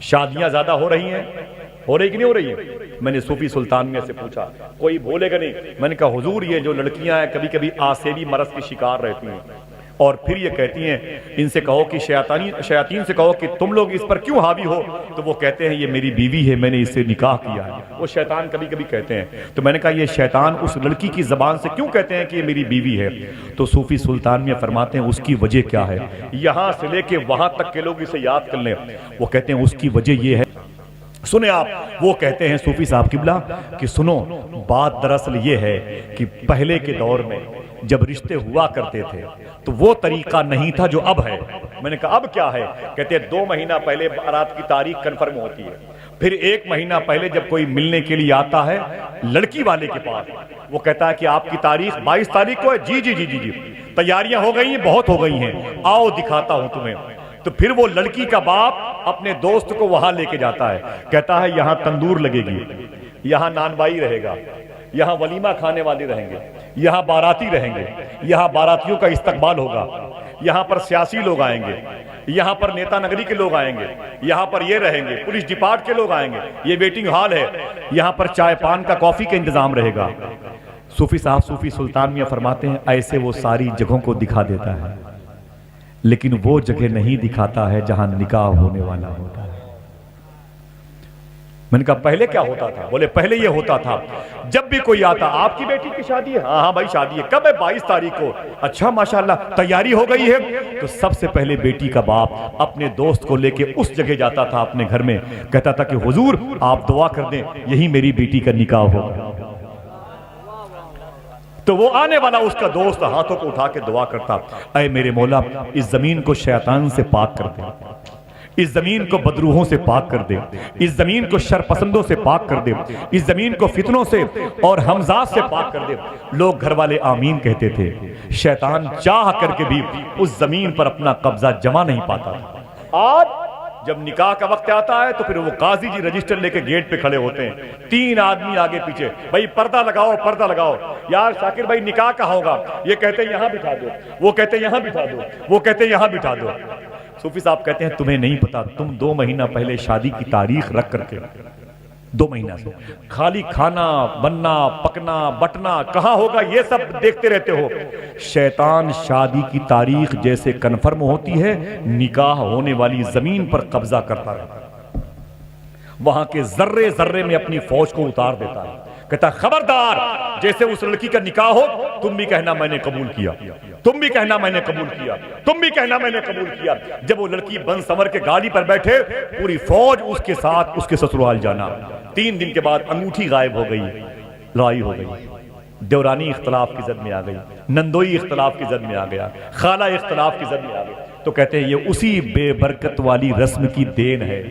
شادیاں زیادہ ہو رہی ہیں، ہو رہی کہ نہیں ہو رہی ہیں؟ میں نے صوفی سلطان میں سے پوچھا، کوئی بولے گا نہیں۔ میں نے کہا حضور یہ جو لڑکیاں ہیں کبھی کبھی آسیبی مرض کی شکار رہتی ہیں، اور پھر یہ کہتی ہیں ان سے کہو کہ شیاطین سے کہو کہ تم لوگ اس پر کیوں حاوی ہو، تو وہ کہتے ہیں یہ میری بیوی ہے، میں نے اس سے نکاح کیا ہے۔ وہ شیطان کبھی کبھی کہتے ہیں۔ تو میں نے کہا یہ شیطان اس لڑکی کی زبان سے کیوں کہتے ہیں کہ یہ میری بیوی ہے؟ تو صوفی سلطان میں فرماتے ہیں اس کی وجہ کیا ہے، یہاں سے لے کے وہاں تک کے لوگ اسے یاد کر لیں۔ وہ کہتے ہیں اس کی وجہ یہ ہے، سنیں آپ، وہ کہتے ہیں صوفی صاحب قبلہ کہ سنو، بات دراصل یہ ہے کہ پہلے کے دور میں جب رشتے ہوا کرتے تھے تو وہ طریقہ نہیں تھا جو اب ہے۔ میں نے کہا اب کیا ہے؟ کہتے ہیں 2 مہینہ پہلے بارات کی تاریخ کنفرم ہوتی ہے، پھر 1 مہینہ پہلے جب کوئی ملنے کے لیے آتا ہے لڑکی والے کے پاس، وہ کہتا ہے کہ آپ کی تاریخ 22 تاریخ کو ہے، جی جی جی جی جی تیاریاں ہو گئی ہیں، بہت ہو گئی ہیں، آؤ دکھاتا ہوں تمہیں۔ تو پھر وہ لڑکی کا باپ اپنے دوست کو وہاں لے کے جاتا ہے، کہتا ہے یہاں تندور لگے گی، یہاں نان بائی رہے گا، یہاں ولیمہ کھانے والے رہیں گے، یہاں باراتی رہیں گے، یہاں باراتیوں کا استقبال ہوگا، یہاں پر سیاسی لوگ آئیں گے، یہاں پر نیتا نگری کے لوگ آئیں گے، یہاں پر یہ رہیں گے، پولیس ڈپارٹ کے لوگ آئیں گے، یہ ویٹنگ ہال ہے، یہاں پر چائے پان کا کافی کا انتظام رہے گا۔ صوفی صاحب صوفی سلطان میاں فرماتے ہیں ایسے وہ ساری جگہوں کو دکھا دیتا ہے، لیکن وہ جگہ نہیں دکھاتا ہے جہاں نکاح ہونے والا ہوتا ہے۔ میں نے کہا پہلے کیا ہوتا تھا؟ بولے پہلے یہ ہوتا تھا جب بھی کوئی آتا، آپ کی بیٹی کی شادی ہے؟ ہاں ہاں بھائی شادی ہے، کب ہے؟ 22 تاریخ کو۔ اچھا ماشاءاللہ تیاری ہو گئی ہے؟ تو سب سے پہلے بیٹی کا باپ اپنے دوست کو لے کے اس جگہ جاتا تھا اپنے گھر میں، کہتا تھا کہ حضور آپ دعا کر دیں یہی میری بیٹی کا نکاح ہوگا۔ تو وہ آنے والا اس کا دوست ہاتھوں کو اٹھا کے دعا کرتا، اے میرے مولا اس زمین کو شیطان سے پاک کر دے، اس زمین کو بدروحوں سے پاک کر دے، اس زمین کو شرپسندوں سے پاک کر دے، اس زمین کو فتنوں سے اور حمزات سے پاک کر دے۔ لوگ گھر والے آمین کہتے تھے، شیطان چاہ کر کے بھی اس زمین پر اپنا قبضہ جما نہیں پاتا تھا۔ آج جب نکاح کا وقت آتا ہے تو پھر وہ قاضی جی رجسٹر لے کے گیٹ پہ کھڑے ہوتے ہیں، 3 آدمی آگے پیچھے، بھائی پردہ لگاؤ پردہ لگاؤ، یار شاکر بھائی نکاح کہاں ہوگا؟ یہ کہتے ہیں یہاں بٹھا دو، وہ کہتے ہیں یہاں بٹھا دو، وہ کہتے ہیں یہاں بٹھا دو۔ صوفی صاحب کہتے ہیں تمہیں نہیں پتا، تم 2 مہینہ پہلے شادی کی تاریخ رکھ کر کے 2 مہینہ سے خالی کھانا بننا پکنا بٹنا کہاں ہوگا یہ سب دیکھتے رہتے ہو۔ شیطان شادی کی تاریخ جیسے کنفرم ہوتی ہے نکاح ہونے والی زمین پر قبضہ کرتا رہتا ہے، وہاں کے ذرے ذرے میں اپنی فوج کو اتار دیتا ہے، کہتا ہے خبردار جیسے اس لڑکی کا نکاح ہو تم بھی کہنا میں نے قبول کیا، تم بھی کہنا میں نے قبول کیا، تم بھی کہنا میں نے قبول کیا۔ جب وہ لڑکی بن سنور کے گاڑی پر بیٹھے پوری فوج اس کے ساتھ اس کے سسرال جانا۔ 3 دن کے بعد انگوٹھی غائب ہو گئی، لڑائی ہو گئی، دیورانی اختلاف کی زد میں آ گئی، نندوئی اختلاف کی زد میں آ گیا، خالہ اختلاف کی زد میں آ گئی۔ تو کہتے ہیں یہ اسی بے برکت والی رسم کی دین ہے،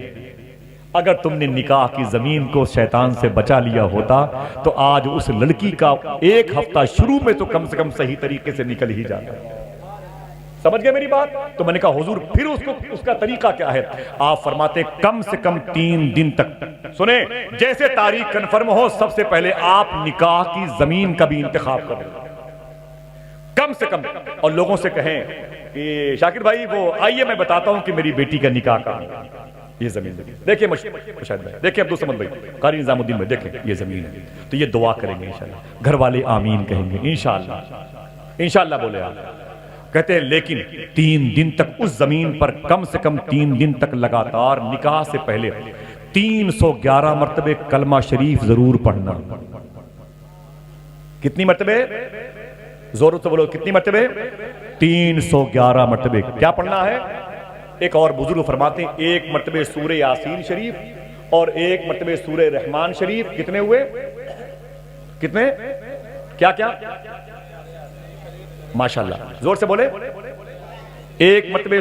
اگر تم نے نکاح کی زمین کو شیطان سے بچا لیا ہوتا تو آج اس لڑکی کا 1 ہفتہ شروع میں تو کم سے کم صحیح طریقے سے نکل ہی جاتا ہے۔ سمجھ گئے میری بات؟ تو میں نے کہا حضور پھر اس کا طریقہ کیا ہے؟ آپ فرماتے کم سے کم 3 دن تک، سنیں جیسے تاریخ کنفرم ہو سب سے پہلے آپ نکاح کی زمین کا بھی انتخاب کریں کم سے کم، اور لوگوں سے کہیں کہ شاکر بھائی وہ آئیے میں بتاتا ہوں کہ میری بیٹی کا نکاح کہاں ہے، یہ زمین ہے، دیکھیں مشاہد بھائی، دیکھیں عبدالصمد بھائی، قاری نظام الدین بھائی، دیکھیں یہ زمین ہے، تو یہ دعا کریں گے انشاءاللہ، گھر والے آمین کہیں گے انشاءاللہ، انشاءاللہ بولے آپ۔ کہتے ہیں لیکن 3 دن تک اس زمین پر کم سے کم 3 دن تک لگاتار نکاح سے پہلے 311 مرتبے کلمہ شریف ضرور پڑھنا۔ کتنی مرتبے؟ زور سے بولو کتنی مرتبے؟ 311 مرتبے کیا پڑھنا ہے؟ ایک اور بزرگ فرماتے ہیں 1 مرتبہ سورہ یاسین شریف اور 1 مرتبہ سورہ رحمان شریف، کتنے ہوئے؟ کتنے؟ کیا کیا؟ ماشاءاللہ زور سے بولے، 1 مرتبہ